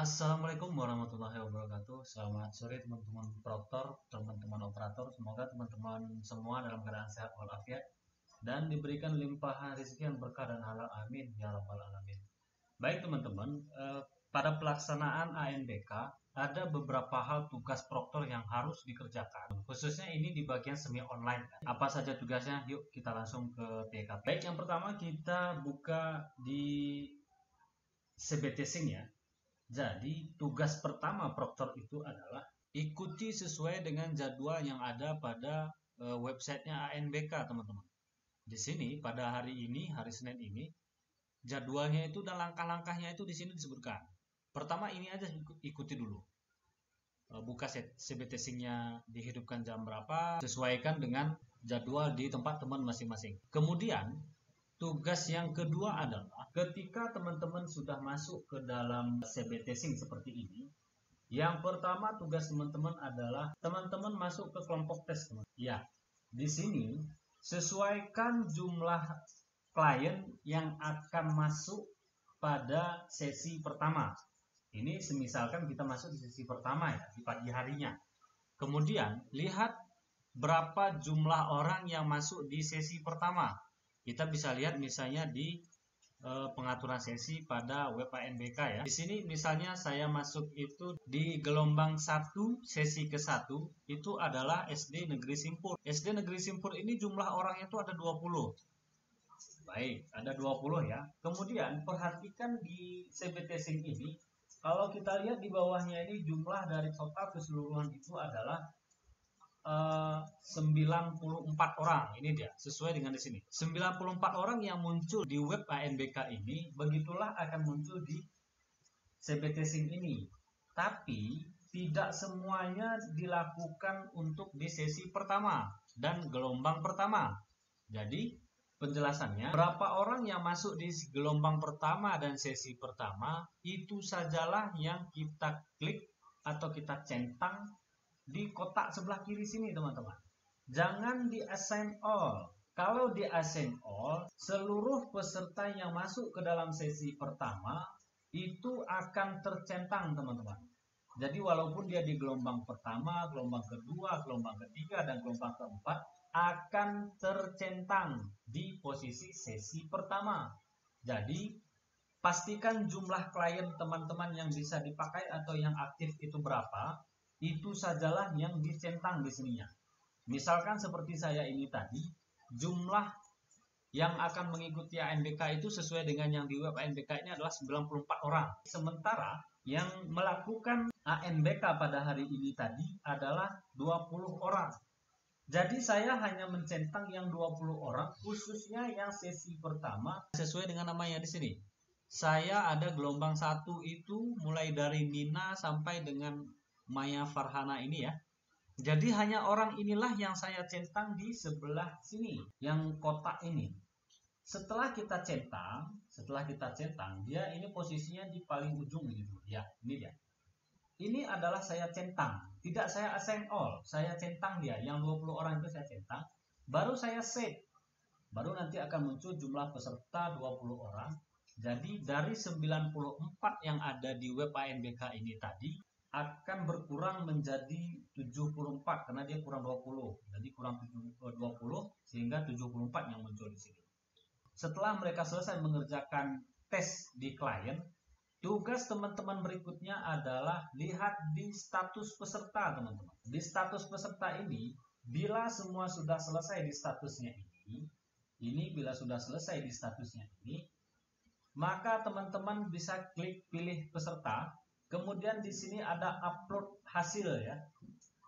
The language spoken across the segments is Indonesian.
Assalamualaikum warahmatullahi wabarakatuh. Selamat sore teman-teman proktor, teman-teman operator. Semoga teman-teman semua dalam keadaan sehat walafiat dan diberikan limpahan rezeki yang berkah dan halal, amin ya rabbal alamin. Baik teman-teman, pada pelaksanaan ANBK ada beberapa hal tugas proktor yang harus dikerjakan. Khususnya ini di bagian semi online. Apa saja tugasnya? Yuk kita langsung ke TK. Baik, yang pertama kita buka di CBT-Sync ya. Jadi tugas pertama proktor itu adalah ikuti sesuai dengan jadwal yang ada pada websitenya ANBK teman-teman. Di sini pada hari ini, hari Senin ini, jadwalnya itu dan langkah-langkahnya itu di sini disebutkan. Pertama ini aja ikuti dulu. Buka CBT Sync-nya dihidupkan jam berapa, sesuaikan dengan jadwal di tempat teman masing-masing. Kemudian tugas yang kedua adalah ketika teman-teman sudah masuk ke dalam CBT Sync seperti ini, yang pertama tugas teman-teman adalah teman-teman masuk ke kelompok tes, teman. Ya, di sini sesuaikan jumlah klien yang akan masuk pada sesi pertama. Ini semisalkan kita masuk di sesi pertama ya, di pagi harinya. Kemudian lihat berapa jumlah orang yang masuk di sesi pertama. Kita bisa lihat misalnya di pengaturan sesi pada web ANBK ya. Di sini misalnya saya masuk itu di gelombang 1 sesi ke-1 itu adalah SD Negeri Simpur. SD Negeri Simpur ini jumlah orangnya itu ada 20. Baik, ada 20 ya. Kemudian perhatikan di CBT Sync ini, kalau kita lihat di bawahnya ini jumlah dari total keseluruhan itu adalah 94 orang. Ini dia, sesuai dengan di sini. 94 orang yang muncul di web ANBK ini, begitulah akan muncul di CBT Sync ini. Tapi tidak semuanya dilakukan untuk di sesi pertama dan gelombang pertama. Jadi penjelasannya, berapa orang yang masuk di gelombang pertama dan sesi pertama, itu sajalah yang kita klik atau kita centang di kotak sebelah kiri sini teman-teman. Jangan di assign all. Kalau di assign all, seluruh peserta yang masuk ke dalam sesi pertama itu akan tercentang teman-teman. Jadi walaupun dia di gelombang pertama, gelombang kedua, gelombang ketiga, dan gelombang keempat akan tercentang di posisi sesi pertama. Jadi pastikan jumlah klien teman-teman yang bisa dipakai atau yang aktif itu berapa. Itu sajalah yang dicentang di sininya. Misalkan seperti saya ini tadi, jumlah yang akan mengikuti ANBK itu sesuai dengan yang di web ANBK ini adalah 94 orang. Sementara yang melakukan ANBK pada hari ini tadi adalah 20 orang. Jadi saya hanya mencentang yang 20 orang, khususnya yang sesi pertama sesuai dengan namanya di sini. Saya ada gelombang 1 itu mulai dari Nina sampai dengan Maya Farhana ini ya. Jadi hanya orang inilah yang saya centang di sebelah sini, yang kotak ini. Setelah kita centang, dia ini posisinya di paling ujung gitu. Ya, ini dia. Ini adalah saya centang, tidak saya assign all, saya centang dia. Yang 20 orang itu saya centang, baru saya save. Baru nanti akan muncul jumlah peserta 20 orang. Jadi dari 94 yang ada di web ANBK ini tadi, akan berkurang menjadi 74 karena dia kurang 20. Jadi kurang 20 sehingga 74 yang muncul di sini. Setelah mereka selesai mengerjakan tes di klien, tugas teman-teman berikutnya adalah lihat di status peserta teman-teman. Di status peserta ini, bila semua sudah selesai di statusnya ini bila sudah selesai di statusnya ini, maka teman-teman bisa klik pilih peserta. Kemudian di sini ada upload hasil ya.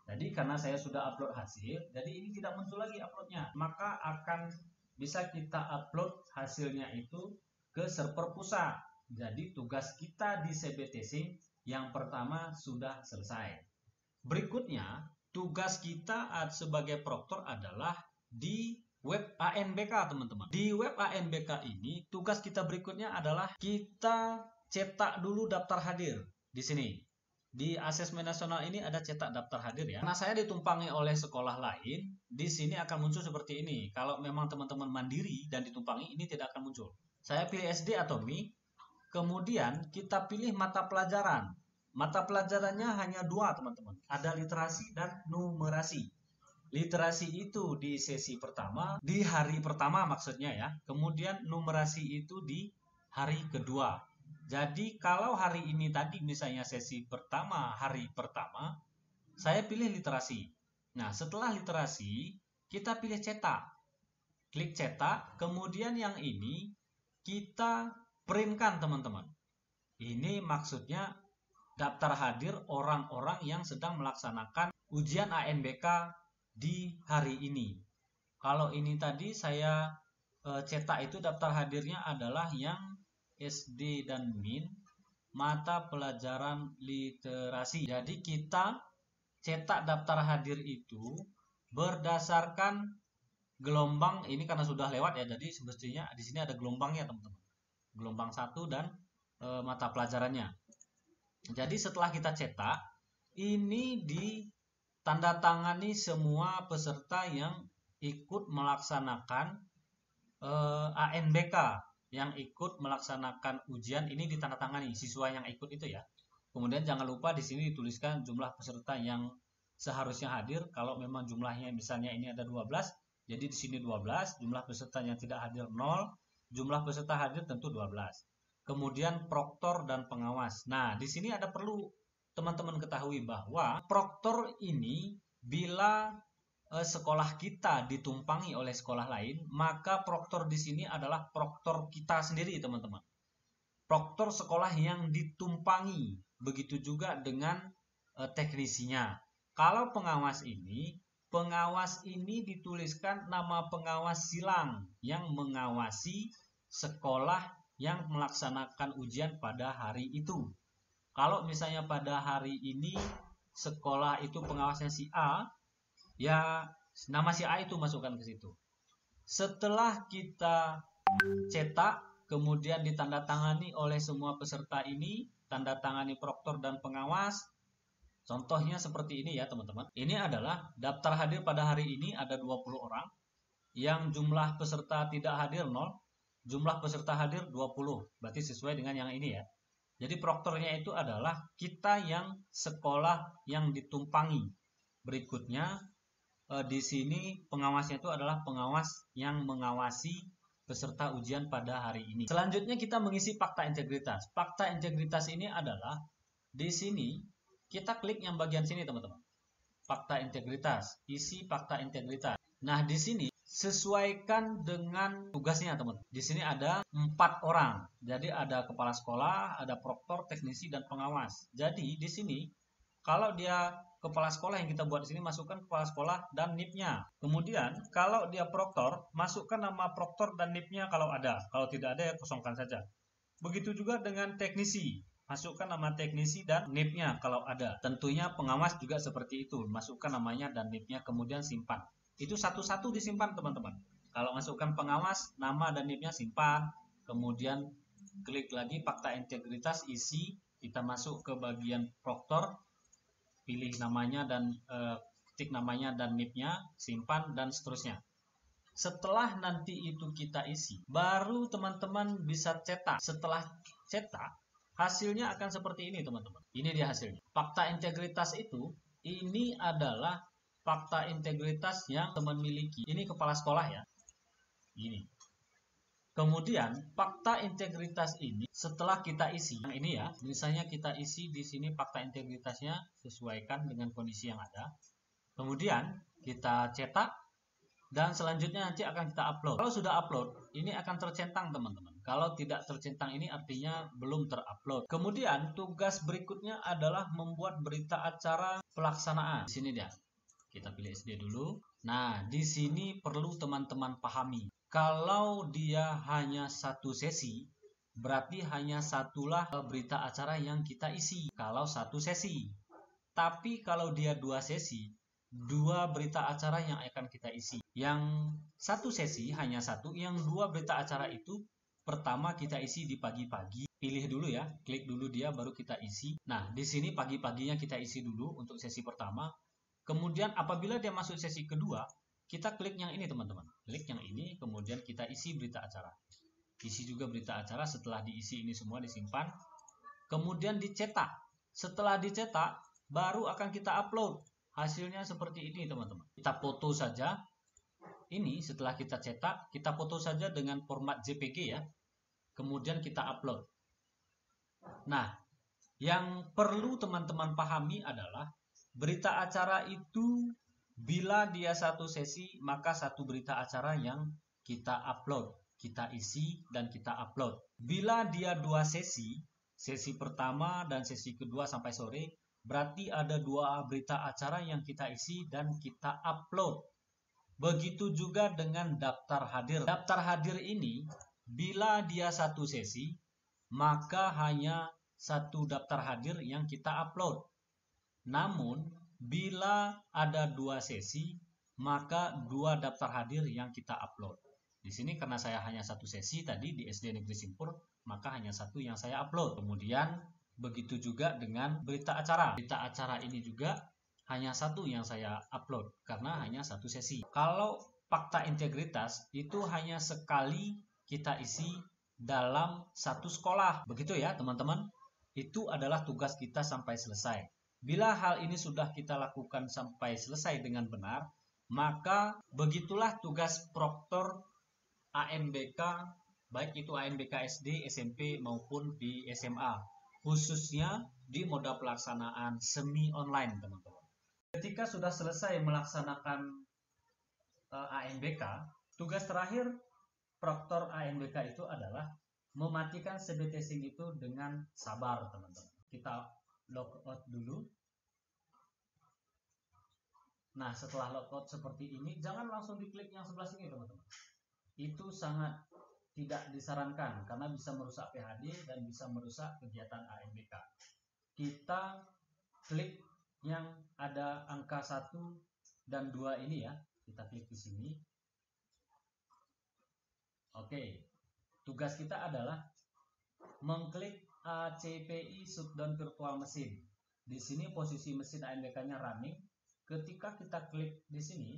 Jadi karena saya sudah upload hasil, jadi ini tidak muncul lagi uploadnya. Maka akan bisa kita upload hasilnya itu ke server pusat. Jadi tugas kita di CBT Sync yang pertama sudah selesai. Berikutnya, tugas kita sebagai proktor adalah di web ANBK teman-teman. Di web ANBK ini, tugas kita berikutnya adalah kita cetak dulu daftar hadir. Di sini, di asesmen nasional ini ada cetak daftar hadir ya. Karena saya ditumpangi oleh sekolah lain, di sini akan muncul seperti ini. Kalau memang teman-teman mandiri dan ditumpangi, ini tidak akan muncul. Saya pilih SD atau MI, kemudian kita pilih mata pelajaran. Mata pelajarannya hanya dua, teman-teman. Ada literasi dan numerasi. Literasi itu di sesi pertama, di hari pertama maksudnya ya. Kemudian numerasi itu di hari kedua. Jadi kalau hari ini tadi misalnya sesi pertama, hari pertama, saya pilih literasi. Nah, setelah literasi, kita pilih cetak. Klik cetak, kemudian yang ini kita printkan, teman-teman. Ini maksudnya daftar hadir orang-orang yang sedang melaksanakan ujian ANBK di hari ini. Kalau ini tadi saya cetak itu daftar hadirnya adalah yang SD dan MIN mata pelajaran literasi. Jadi kita cetak daftar hadir itu berdasarkan gelombang, ini karena sudah lewat ya, jadi semestinya di sini ada gelombangnya, teman-teman. Gelombang 1 dan mata pelajarannya. Jadi setelah kita cetak, ini ditandatangani semua peserta yang ikut melaksanakan ANBK, yang ikut melaksanakan ujian ini ditandatangani siswa yang ikut itu ya. Kemudian jangan lupa di sini dituliskan jumlah peserta yang seharusnya hadir. Kalau memang jumlahnya misalnya ini ada 12, jadi di sini 12, jumlah peserta yang tidak hadir 0, jumlah peserta hadir tentu 12. Kemudian proktor dan pengawas. Nah, di sini ada perlu teman-teman ketahui bahwa proktor ini bila sekolah kita ditumpangi oleh sekolah lain, maka proktor di sini adalah proktor kita sendiri, teman-teman. Proktor sekolah yang ditumpangi. Begitu juga dengan teknisinya. Kalau pengawas ini dituliskan nama pengawas silang yang mengawasi sekolah yang melaksanakan ujian pada hari itu. Kalau misalnya pada hari ini sekolah itu pengawasnya si A, ya nama si A itu masukkan ke situ. Setelah kita cetak, kemudian ditandatangani oleh semua peserta ini, tanda tangani proktor dan pengawas. Contohnya seperti ini ya, teman-teman. Ini adalah daftar hadir pada hari ini ada 20 orang, yang jumlah peserta tidak hadir 0. Jumlah peserta hadir 20, berarti sesuai dengan yang ini ya. Jadi proktornya itu adalah kita yang sekolah yang ditumpangi. Berikutnya di sini pengawasnya itu adalah pengawas yang mengawasi peserta ujian pada hari ini. Selanjutnya kita mengisi fakta integritas. Fakta integritas ini adalah di sini kita klik yang bagian sini, teman-teman. Fakta integritas, isi fakta integritas. Nah, di sini sesuaikan dengan tugasnya, teman. Di sini ada 4 orang. Jadi ada kepala sekolah, ada proktor, teknisi, dan pengawas. Jadi di sini kalau dia kepala sekolah yang kita buat di sini, masukkan kepala sekolah dan NIP-nya. Kemudian kalau dia proktor, masukkan nama proktor dan NIP-nya kalau ada. Kalau tidak ada ya kosongkan saja. Begitu juga dengan teknisi. Masukkan nama teknisi dan NIP-nya kalau ada. Tentunya pengawas juga seperti itu. Masukkan namanya dan NIP-nya, kemudian simpan. Itu satu-satu disimpan, teman-teman. Kalau masukkan pengawas, nama dan NIP-nya simpan. Kemudian klik lagi fakta integritas, isi. Kita masuk ke bagian proktor, pilih namanya dan ketik namanya dan NIP-nya, simpan, dan seterusnya. Setelah nanti itu kita isi, baru teman-teman bisa cetak. Setelah cetak, hasilnya akan seperti ini, teman-teman. Ini dia hasilnya. Fakta integritas itu, ini adalah fakta integritas yang teman miliki. Ini kepala sekolah ya. Ini. Kemudian fakta integritas ini setelah kita isi, yang ini ya, misalnya kita isi di sini fakta integritasnya sesuaikan dengan kondisi yang ada. Kemudian kita cetak dan selanjutnya nanti akan kita upload. Kalau sudah upload, ini akan tercentang, teman-teman. Kalau tidak tercentang ini artinya belum terupload. Kemudian tugas berikutnya adalah membuat berita acara pelaksanaan. Di sini dia. Kita pilih SD dulu. Nah, di sini perlu teman-teman pahami. Kalau dia hanya satu sesi, berarti hanya satulah berita acara yang kita isi. Kalau satu sesi. Tapi kalau dia 2 sesi, 2 berita acara yang akan kita isi. Yang satu sesi hanya 1, yang 2 berita acara itu pertama kita isi di pagi-pagi. Pilih dulu ya, klik dulu dia baru kita isi. Nah, di sini pagi-paginya kita isi dulu untuk sesi pertama. Kemudian apabila dia masuk sesi kedua, kita klik yang ini, teman-teman. Klik yang ini, kemudian kita isi berita acara. Isi juga berita acara. Setelah diisi ini semua disimpan. Kemudian dicetak. Setelah dicetak, baru akan kita upload. Hasilnya seperti ini teman-teman. Kita foto saja. Ini setelah kita cetak, kita foto saja dengan format JPG ya. Kemudian kita upload. Nah, yang perlu teman-teman pahami adalah berita acara itu bila dia satu sesi, maka satu berita acara yang kita upload, kita isi dan kita upload. Bila dia dua sesi, sesi pertama dan sesi kedua sampai sore, berarti ada dua berita acara yang kita isi dan kita upload. Begitu juga dengan daftar hadir. Daftar hadir ini, bila dia satu sesi, maka hanya satu daftar hadir yang kita upload. Namun, bila ada dua sesi, maka dua daftar hadir yang kita upload. Di sini karena saya hanya satu sesi tadi di SD Negeri Simpur, maka hanya satu yang saya upload. Kemudian, begitu juga dengan berita acara. Berita acara ini juga hanya satu yang saya upload karena hanya satu sesi. Kalau fakta integritas itu hanya sekali kita isi dalam satu sekolah. Begitu ya teman-teman. Itu adalah tugas kita sampai selesai. Bila hal ini sudah kita lakukan sampai selesai dengan benar, maka begitulah tugas proktor ANBK, baik itu ANBK SD, SMP maupun di SMA, khususnya di moda pelaksanaan semi online teman-teman. Ketika sudah selesai melaksanakan ANBK, tugas terakhir proktor ANBK itu adalah mematikan CBT SIM itu dengan sabar teman-teman. Kita logout dulu. Nah, setelah logout seperti ini, jangan langsung diklik yang sebelah sini teman-teman. Itu sangat tidak disarankan karena bisa merusak PHD dan bisa merusak kegiatan ANBK. Kita klik yang ada angka 1 dan 2 ini ya. Kita klik di sini. Oke. Tugas kita adalah mengklik ACPI shutdown virtual mesin. Di sini posisi mesin ANBK-nya running. Ketika kita klik di sini,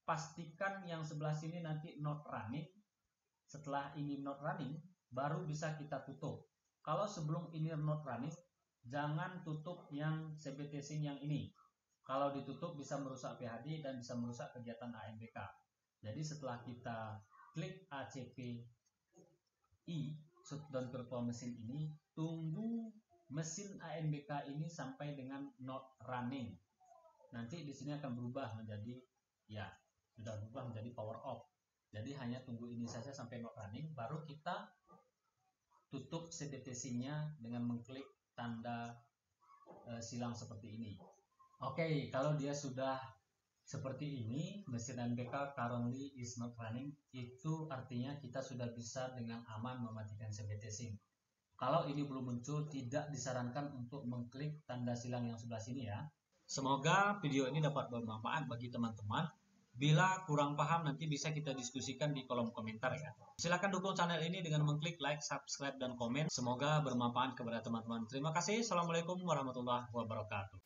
pastikan yang sebelah sini nanti not running. Setelah ini not running, baru bisa kita tutup. Kalau sebelum ini not running, jangan tutup yang CBT SIM yang ini. Kalau ditutup bisa merusak PHD dan bisa merusak kegiatan ANBK. Jadi setelah kita klik ACPI shutdown virtual mesin ini, tunggu mesin ANBK ini sampai dengan not running. Nanti di sini akan berubah menjadi sudah berubah menjadi power off. Jadi hanya tunggu ini saja sampai not running, baru kita tutup CBT SIM-nya dengan mengklik tanda silang seperti ini. Oke, kalau dia sudah seperti ini, mesin ANBK currently is not running, itu artinya kita sudah bisa dengan aman mematikan CBT SIM. Kalau ini belum muncul, tidak disarankan untuk mengklik tanda silang yang sebelah sini ya. Semoga video ini dapat bermanfaat bagi teman-teman. Bila kurang paham nanti bisa kita diskusikan di kolom komentar ya. Silakan dukung channel ini dengan mengklik like, subscribe, dan komen. Semoga bermanfaat kepada teman-teman. Terima kasih. Assalamualaikum warahmatullahi wabarakatuh.